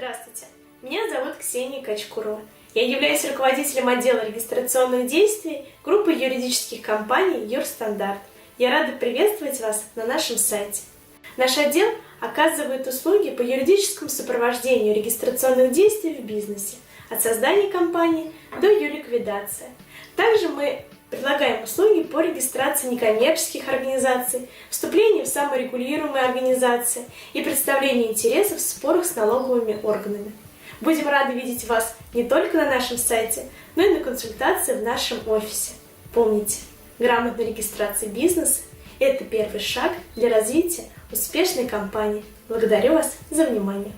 Здравствуйте, меня зовут Ксения Качкурова. Я являюсь руководителем отдела регистрационных действий группы юридических компаний «Юрстандарт». Я рада приветствовать вас на нашем сайте. Наш отдел оказывает услуги по юридическому сопровождению регистрационных действий в бизнесе, от создания компании до юрликвидации. Также мы предлагаем услуги по регистрации некоммерческих организаций, вступлению в саморегулируемые организации и представлению интересов в спорах с налоговыми органами. Будем рады видеть вас не только на нашем сайте, но и на консультации в нашем офисе. Помните, грамотная регистрация бизнеса – это первый шаг для развития успешной компании. Благодарю вас за внимание.